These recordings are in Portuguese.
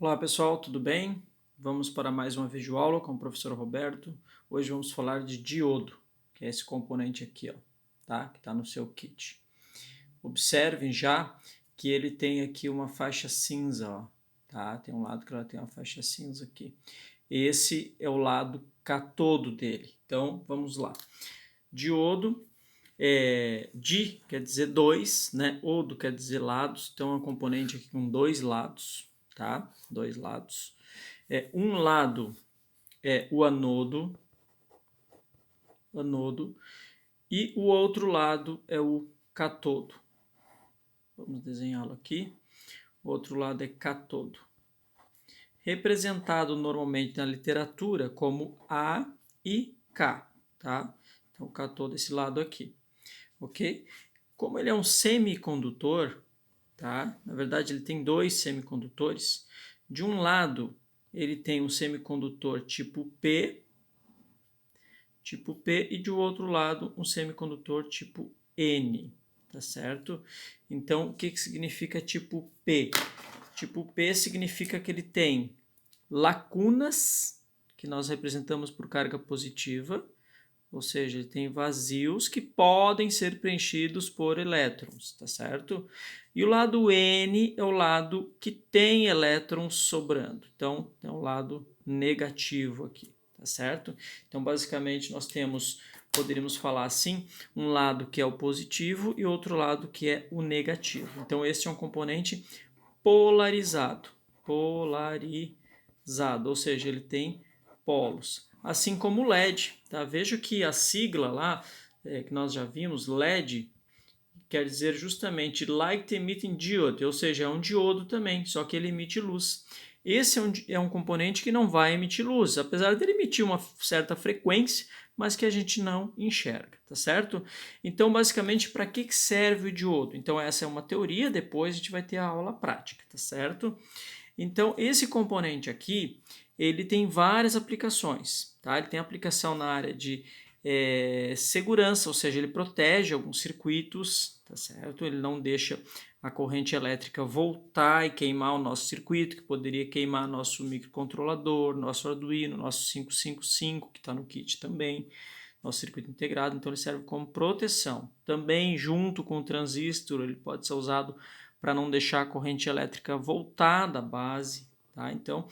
Olá pessoal, tudo bem? Vamos para mais uma videoaula com o professor Roberto. Hoje vamos falar de diodo, que é esse componente aqui, ó, tá? Que está no seu kit. Observem já que ele tem aqui uma faixa cinza, ó, tá? Tem um lado que ela tem uma faixa cinza aqui. Esse é o lado catodo dele. Então, vamos lá. Diodo, di quer dizer dois, né? Odo quer dizer lados. Então, é um componente aqui com dois lados, tá? Dois lados. Um lado é o anodo, e o outro lado é o catodo. Vamos desenhá-lo aqui. O outro lado é catodo. Representado normalmente na literatura como A e K, tá? Então, o catodo desse lado aqui, ok? Como ele é um semicondutor, tá? Na verdade, ele tem dois semicondutores. De um lado, ele tem um semicondutor tipo P, e de outro lado um semicondutor tipo N, tá certo? Então, o que significa tipo P? Tipo P significa que ele tem lacunas, que nós representamos por carga positiva, ou seja, ele tem vazios que podem ser preenchidos por elétrons, tá certo? E o lado N é o lado que tem elétrons sobrando, então é um lado negativo aqui, tá certo? Então, basicamente, nós temos, poderíamos falar assim, um lado que é o positivo e outro lado que é o negativo. Então, esse é um componente polarizado, ou seja, ele tem polos. Assim como o LED, tá? Veja que a sigla lá, que nós já vimos, LED, quer dizer justamente Light Emitting Diode, ou seja, é um diodo também, só que ele emite luz. Esse é um componente que não vai emitir luz, apesar de ele emitir uma certa frequência, mas que a gente não enxerga, tá certo? Então, basicamente, para que serve o diodo? Então, essa é uma teoria, depois a gente vai ter a aula prática, tá certo? Então, esse componente aqui, ele tem várias aplicações, tá? Ele tem aplicação na área de segurança, ou seja, ele protege alguns circuitos, tá certo? Ele não deixa a corrente elétrica voltar e queimar o nosso circuito, que poderia queimar nosso microcontrolador, nosso Arduino, nosso 555, que está no kit também, nosso circuito integrado. Então, ele serve como proteção. Também, junto com o transistor, ele pode ser usado para não deixar a corrente elétrica voltar da base, tá? Então,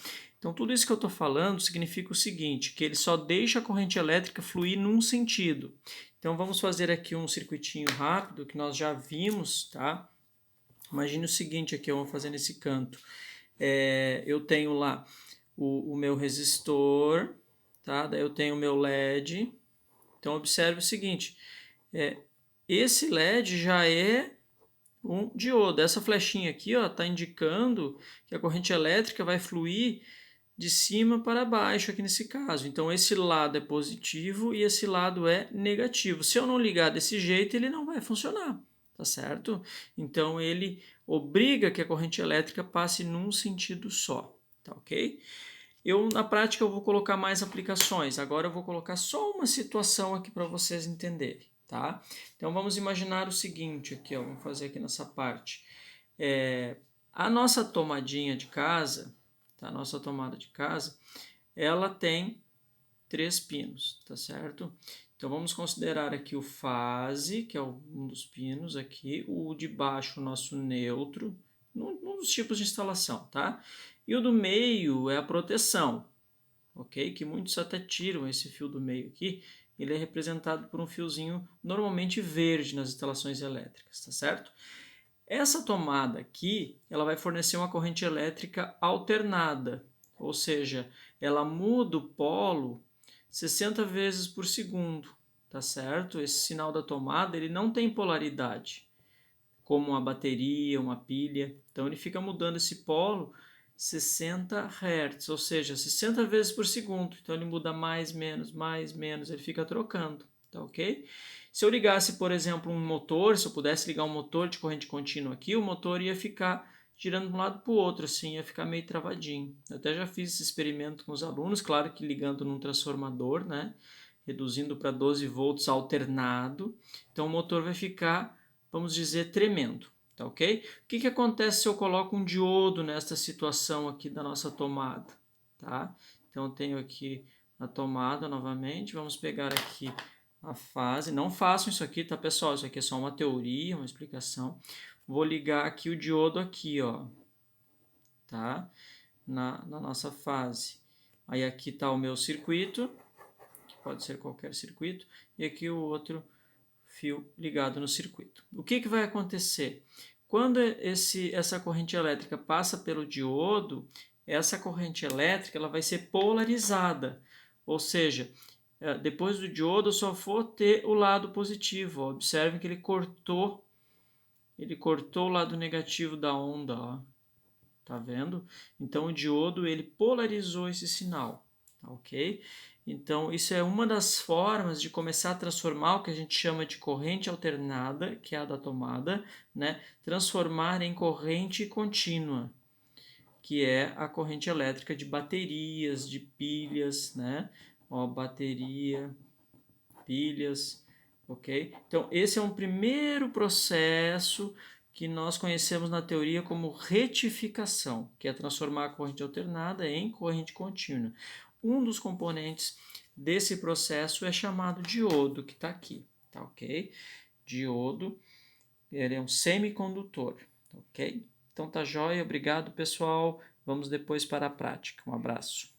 tudo isso que eu estou falando significa o seguinte, que ele só deixa a corrente elétrica fluir num sentido. Então, vamos fazer aqui um circuitinho rápido que nós já vimos, tá? Imagine o seguinte aqui, eu vou fazer nesse canto. Eu tenho lá o meu resistor, tá? Daí eu tenho o meu LED. Então, observe o seguinte, esse LED já é um diodo. Essa flechinha aqui está indicando que a corrente elétrica vai fluir de cima para baixo aqui nesse caso. Então, esse lado é positivo e esse lado é negativo. Se eu não ligar desse jeito, ele não vai funcionar, tá certo? Então, ele obriga que a corrente elétrica passe num sentido só, tá ok? Na prática, eu vou colocar mais aplicações. Agora, eu vou colocar só uma situação aqui para vocês entenderem, tá? Então, vamos imaginar o seguinte aqui, ó, vamos fazer aqui nessa parte. A nossa tomadinha de casa, tá? A nossa tomada de casa, ela tem 3 pinos, tá certo? Então, vamos considerar aqui o fase, que é um dos pinos aqui, o de baixo, o nosso neutro, num dos tipos de instalação, tá? E o do meio é a proteção, ok? Que muitos até tiram esse fio do meio aqui, ele é representado por um fiozinho normalmente verde nas instalações elétricas, tá certo? Essa tomada aqui, ela vai fornecer uma corrente elétrica alternada, ou seja, ela muda o polo 60 vezes por segundo, tá certo? Esse sinal da tomada, ele não tem polaridade, como uma bateria, uma pilha. Então, ele fica mudando esse polo 60 Hz, ou seja, 60 vezes por segundo. Então, ele muda mais, menos, ele fica trocando, tá ok? Se eu ligasse, por exemplo, um motor, se eu pudesse ligar um motor de corrente contínua aqui, o motor ia ficar girando de um lado para o outro, assim, ia ficar meio travadinho. Eu até já fiz esse experimento com os alunos, claro que ligando num transformador, né? Reduzindo para 12 volts alternado. Então, o motor vai ficar, vamos dizer, tremendo, tá ok? O que acontece se eu coloco um diodo nesta situação aqui da nossa tomada, tá? Então, eu tenho aqui a tomada novamente, vamos pegar aqui a fase, não façam isso aqui, tá, pessoal? Isso aqui é só uma teoria, uma explicação. Vou ligar aqui o diodo aqui, ó, tá? Na nossa fase. Aí aqui está o meu circuito, que pode ser qualquer circuito, e aqui o outro fio ligado no circuito. O que vai acontecer? Quando essa corrente elétrica passa pelo diodo, essa corrente elétrica ela vai ser polarizada, ou seja, depois do diodo eu só vou ter o lado positivo. Ó. Observem que ele cortou o lado negativo da onda, ó. Tá vendo? Então o diodo ele polarizou esse sinal, tá ok? Então isso é uma das formas de começar a transformar o que a gente chama de corrente alternada, que é a da tomada, né? Transformar em corrente contínua, que é a corrente elétrica de baterias, de pilhas, né? Ó, bateria, pilhas, ok? Então, esse é um primeiro processo que nós conhecemos na teoria como retificação, que é transformar a corrente alternada em corrente contínua. Um dos componentes desse processo é chamado diodo, que está aqui, tá ok? Diodo, ele é um semicondutor, ok? Então tá jóia, obrigado pessoal, vamos depois para a prática. Um abraço.